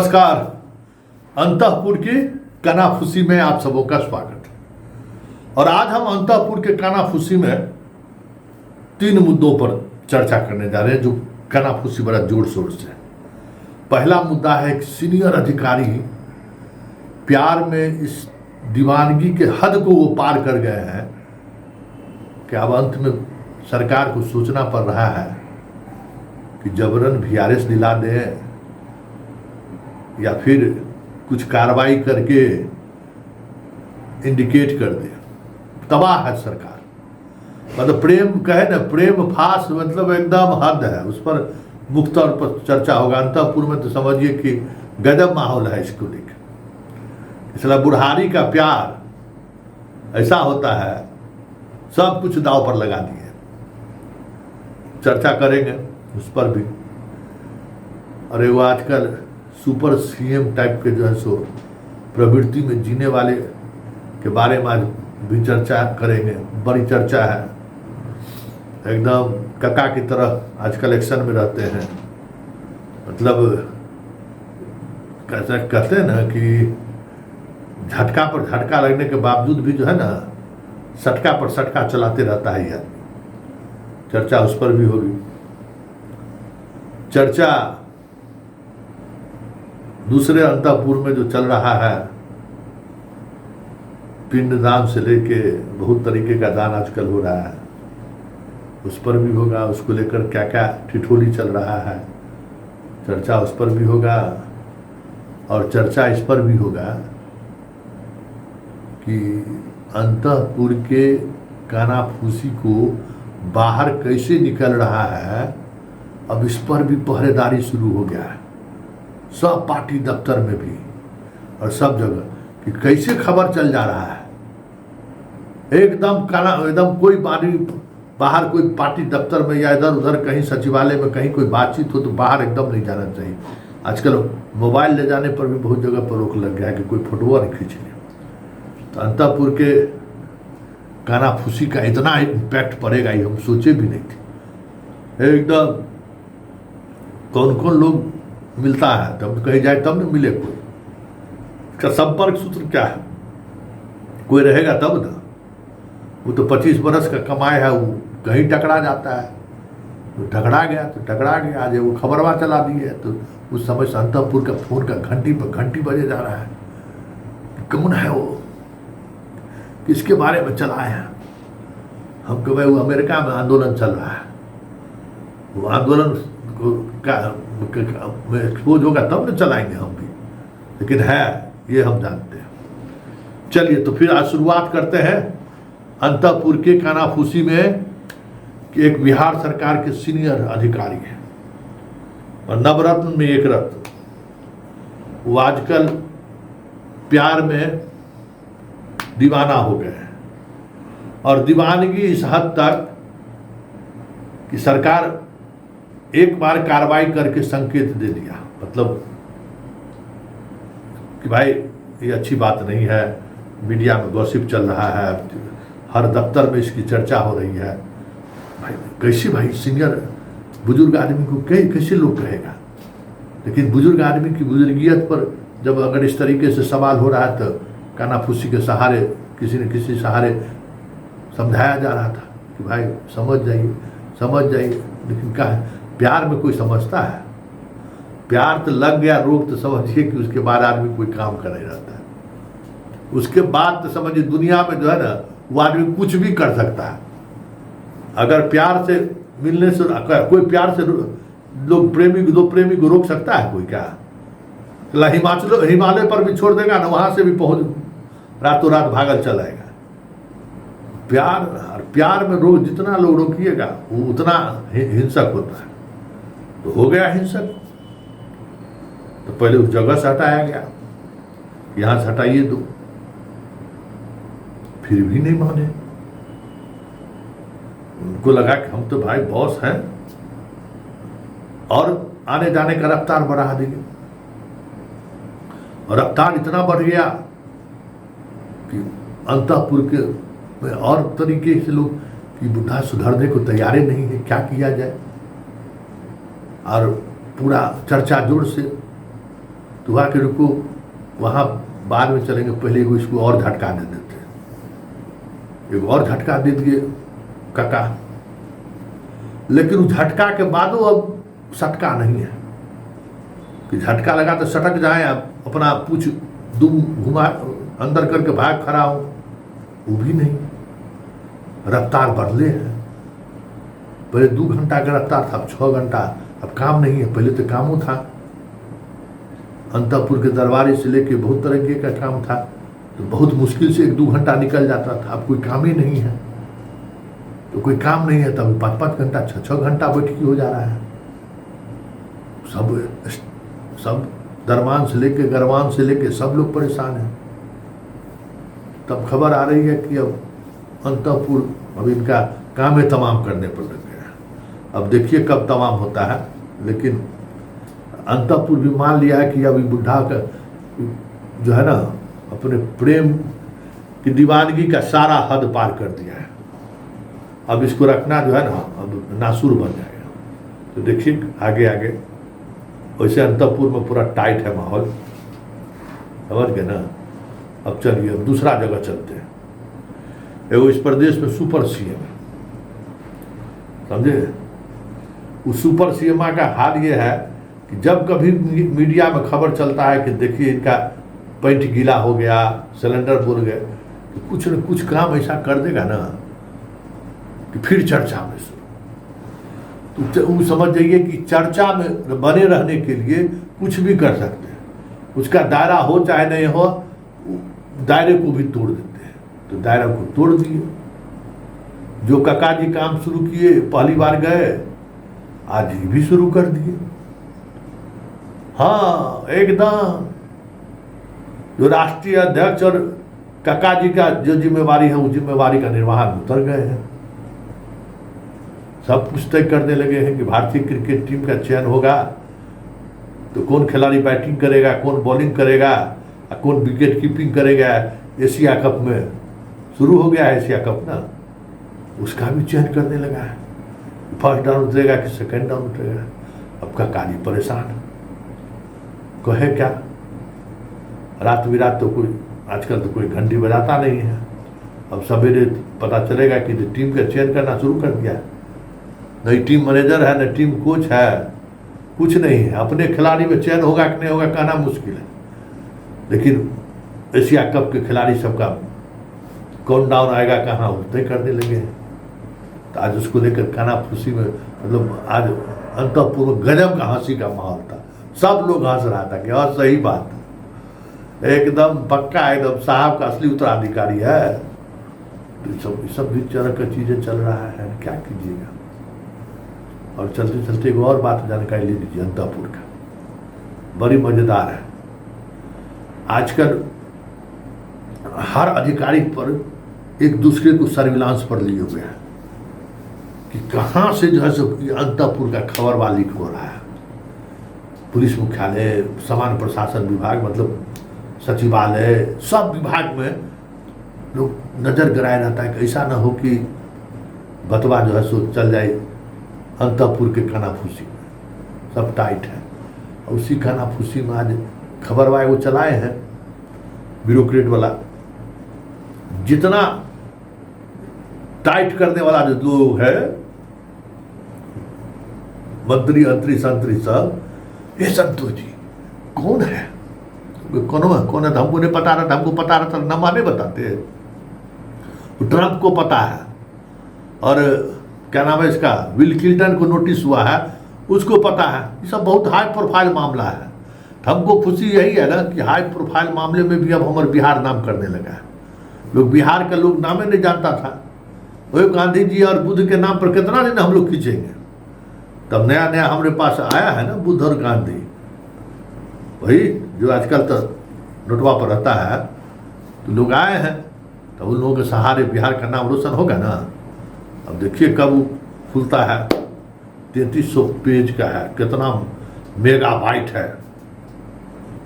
नमस्कार। अंतःपुर की कानाफूसी में आप सबों का स्वागत है। और आज हम अंतःपुर के कानाफूसी में 3 मुद्दों पर चर्चा करने जा रहे हैं जो कानाफूसी बड़ा जोर शोर से है। पहला मुद्दा है कि सीनियर अधिकारी प्यार में इस दीवानगी के हद को वो पार कर गए हैं कि अब अंत में सरकार को सोचना पड़ रहा है कि जबरन VRS दिला दें या फिर कुछ कार्रवाई करके इंडिकेट कर दे। तबाह है सरकार। मतलब प्रेम कहे ना, प्रेम फास मतलब एकदम हद है, उस पर मुख्य तौर पर चर्चा होगा। अंतःपुर में तो समझिए कि गजब माहौल है इसको लेकर। इसलिए बुढ़ारी का प्यार ऐसा होता है, सब कुछ दाव पर लगा दिए। चर्चा करेंगे उस पर भी। और वो आजकल सुपर CM टाइप के जो है सो प्रवृत्ति में जीने वाले के बारे में आज भी चर्चा करेंगे। बड़ी चर्चा है, एकदम कक्का की तरह आजकल एक्शन में रहते हैं। मतलब कैसे कहते हैं ना कि झटका पर झटका लगने के बावजूद भी जो है ना सटका पर सटका चलाते रहता है यह। चर्चा उस पर भी होगी। चर्चा दूसरे अंतःपुर में जो चल रहा है, पिंडदान से लेके बहुत तरीके का दान आजकल हो रहा है, उस पर भी होगा। उसको लेकर क्या क्या ठिठोली चल रहा है, चर्चा उस पर भी होगा। और चर्चा इस पर भी होगा कि अंतःपुर के कानाफूसी को बाहर कैसे निकल रहा है, अब इस पर भी पहरेदारी शुरू हो गया है, सब पार्टी दफ्तर में भी और सब जगह, कि कैसे खबर चल जा रहा है। एकदम कोई बाहर कोई पार्टी दफ्तर में या इधर उधर कहीं सचिवालय में कहीं कोई बातचीत हो तो बाहर एकदम नहीं जाना चाहिए। आजकल मोबाइल ले जाने पर भी बहुत जगह पर रोक लग गया है कि कोई फोटो नहीं खींच ले। तो अंतःपुर के कानाफूसी का इतना इम्पैक्ट पड़ेगा ये हम सोचे भी नहीं थे। एकदम कौन कौन लोग मिलता है, तब कहीं जाए तब न मिले कोई। इसका संपर्क सूत्र क्या है, कोई रहेगा तब ना। वो तो 25 बरस का कमाए है, वो कहीं टकरा जाता है। वो टकरा गया तो टकरा गया। आज वो खबरवा चला दी है तो उस समय से अंतःपुर का फोन का घंटी पर घंटी बजे जा रहा है। कौन है वो, किसके बारे में चलाए हैं। हम कहे वो अमेरिका में आंदोलन चल रहा है, वो आंदोलन का एक्सपोज होगा तब न चलाएंगे हम भी, लेकिन है ये हम जानते हैं। चलिए तो फिर आज शुरुआत करते हैं अंतःपुर के कानाफूसी में कि एक बिहार सरकार के सीनियर अधिकारी हैं और नवरत्न में एक रत्न, वो आजकल प्यार में दीवाना हो गए हैं। और दीवानगी इस हद तक कि सरकार एक बार कार्रवाई करके संकेत दे दिया, मतलब कि भाई ये अच्छी बात नहीं है, मीडिया में गॉसिप चल रहा है, हर दफ्तर में इसकी चर्चा हो रही है। भाई कैसे, भाई सीनियर बुजुर्ग आदमी को कैसे लोग कहेगा। लेकिन बुजुर्ग आदमी की बुजुर्गियत पर जब अगर इस तरीके से सवाल हो रहा है तो कानाफूसी के सहारे किसी न किसी सहारे समझाया जा रहा था कि भाई समझ जाइए। लेकिन क्या है, प्यार में कोई समझता है? प्यार तो लग गया रोग तो समझिए कि उसके बाद आदमी कोई काम कर नहीं रहता है। उसके बाद तो समझिए दुनिया में जो है ना वो आदमी कुछ भी कर सकता है। अगर प्यार से मिलने से कोई प्यार से लोग दो प्रेमी को रोक सकता है कोई? क्या हिमालय पर भी छोड़ देगा ना, वहां से भी पहुंच रातों रात भागल चलाएगा। प्यार में रोक जितना लोग रोकिएगा वो उतना हिंसक होता है। तो हो गया हिंसक, तो पहले उस जगह से हटाया गया, यहां से हटाइए दो, फिर भी नहीं माने। उनको लगा कि हम तो भाई बॉस हैं और आने जाने का रफ्तार बढ़ा देंगे। और रफ्तार इतना बढ़ गया कि अंतःपुर के में और तरीके से लोग कि बुढ़ा सुधरने को तैयार ही नहीं है, क्या किया जाए। और पूरा चर्चा जोर से तो वहाँ के रुको, वहाँ बाद में चलेंगे, पहले को इसको और झटका दे देते, एक और झटका दे दिए काका। लेकिन उस झटका के बाद वो अब सटका नहीं है कि झटका लगा तो सटक जाए, अब अपना पूछ दुम घुमा अंदर करके भाग खड़ा हो, वो भी नहीं, रफ्तार बदले है। पहले 2 घंटा का रफ्तार था, अब 6 घंटा। अब काम नहीं है, पहले तो कामों था, अंतपुर के दरबारी से लेके बहुत तरीके का काम था, तो बहुत मुश्किल से 1-2 घंटा निकल जाता था। अब कोई काम ही नहीं है, तो कोई काम नहीं है, तब 5-5 घंटा 6-6 घंटा बैठकी हो जा रहा है। सब दरमान से लेके गरमान से लेके सब लोग परेशान हैं। तब खबर आ रही है कि अब अंतपुर अब इनका काम है तमाम करने पर लग गया। अब देखिए कब तमाम होता है, लेकिन अंतपुर भी मान लिया है कि अब बुढ़ा का जो है ना अपने प्रेम की दीवानगी का सारा हद पार कर दिया है। अब इसको रखना जो है ना अब नासुर बन जाएगा। तो देखिए आगे आगे वैसे अंतपुर में पूरा टाइट है माहौल, समझ गए ना। अब चलिए अब दूसरा जगह चलते हैं। एगो इस प्रदेश में सुपर सीएम है, समझे। उस सुपर सीएम का हाल ये है कि जब कभी मीडिया में खबर चलता है कि देखिए इनका पेंट गीला हो गया, सिलेंडर बोल गए, तो कुछ न कुछ काम ऐसा कर देगा ना कि फिर चर्चा में शुरू। तो वो समझ जाइए कि चर्चा में बने रहने के लिए कुछ भी कर सकते हैं, उसका दायरा हो चाहे नहीं हो, दायरे को भी तोड़ देते हैं। तो दायरा को तोड़ दिए। जो काका जी काम शुरू किए, पहली बार गए, आज ये भी शुरू कर दिए। हाँ एकदम, जो राष्ट्रीय अध्यक्ष और काका जी का जो जिम्मेवारी है, उस जिम्मेवारी का निर्वहन उतर गए हैं। सब कुछ तय करने लगे हैं कि भारतीय क्रिकेट टीम का चयन होगा तो कौन खिलाड़ी बैटिंग करेगा, कौन बॉलिंग करेगा, कौन विकेट कीपिंग करेगा। एशिया कप में शुरू हो गया है, एशिया कप ना, उसका भी चयन करने लगा है। फर्स्ट डाउन उतरेगा कि सेकेंड डाउन उतरेगा। अब काका जी परेशान, कहे क्या। रात बिरात तो कोई आजकल तो कोई घंटी बजाता नहीं है। अब सवेरे पता चलेगा कि टीम का चयन करना शुरू कर दिया। नहीं टीम मैनेजर है, न टीम कोच है, कुछ नहीं है। अपने खिलाड़ी में चयन होगा कि नहीं होगा कहना मुश्किल है। लेकिन एशिया कप के खिलाड़ी सबका काउंट डाउन आएगा कहाँ, तय करने लगे हैं। तो आज उसको लेकर कानाफूसी में, मतलब आज अंतपुर में गजब का हंसी का माहौल था। सब लोग हंस रहा था कि और सही बात है, एकदम पक्का, एकदम साहब का असली उत्तराधिकारी है। तो सब भी तरह की चीजें चल रहा है, क्या कीजिएगा। और चलते चलते एक और बात जानकारी ले लीजिए अंतपुर का, बड़ी मजेदार है। आजकल हर अधिकारी पर एक दूसरे को सर्विलांस पर लिए हुए हैं कि कहाँ से जो है सो अंतपुर का खबरवा लीक हो रहा है। पुलिस मुख्यालय, सामान्य प्रशासन विभाग, मतलब सचिवालय, सब विभाग में लोग नजर गड़ाया रहता है कि ऐसा ना हो कि बतवा जो है सो चल जाए अंतपुर के कानाफूसी में। सब टाइट है। और उसी कानाफूसी में आज खबरवा वो चलाए हैं ब्यूरोक्रेट वाला। जितना टाइट करने वाला जो लोग है, मंत्री अंतरी संतरी सब, ये संतोष जी कौन है, कौन है, हमको नहीं पता रहता। हमको पता रहता नाम नहीं बताते। ट्रंप को पता है, और क्या नाम है इसका, विल क्लिंटन को नोटिस हुआ है, उसको पता है। ये सब बहुत हाई प्रोफाइल मामला है। हमको खुशी यही है ना कि हाई प्रोफाइल मामले में भी अब हमारे बिहार नाम करने लगा है। लोग बिहार का लोग नामे नहीं जानता था। वही गांधी जी और बुद्ध के नाम पर कितना दिन हम लोग खींचेंगे। तब नया नया हमारे पास आया है ना बुद्ध और गांधी, वही जो आजकल तो नोटवा पर रहता है। तो लोग आए हैं, तो उन लोगों के सहारे बिहार का नाम रोशन होगा ना। अब देखिए कब खुलता है। 3300 पेज का है, कितना मेगाबाइट है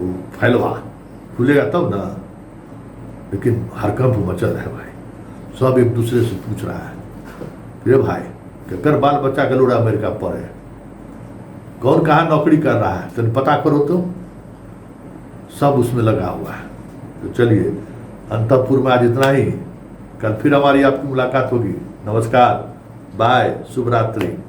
वो फैलवा, खुलेगा तब ना। लेकिन हरकंप मचल है भाई, सब एक दूसरे से पूछ रहा है, रे भाई केकर बाल बच्चा गलोड़ा अमेरिका पर है, कौन कहाँ नौकरी कर रहा है, तेन पता करो तो। सब उसमें लगा हुआ है। तो चलिए, अंतःपुर में आज इतना ही। कल फिर हमारी आपकी मुलाकात होगी। नमस्कार, बाय, शुभ रात्रि।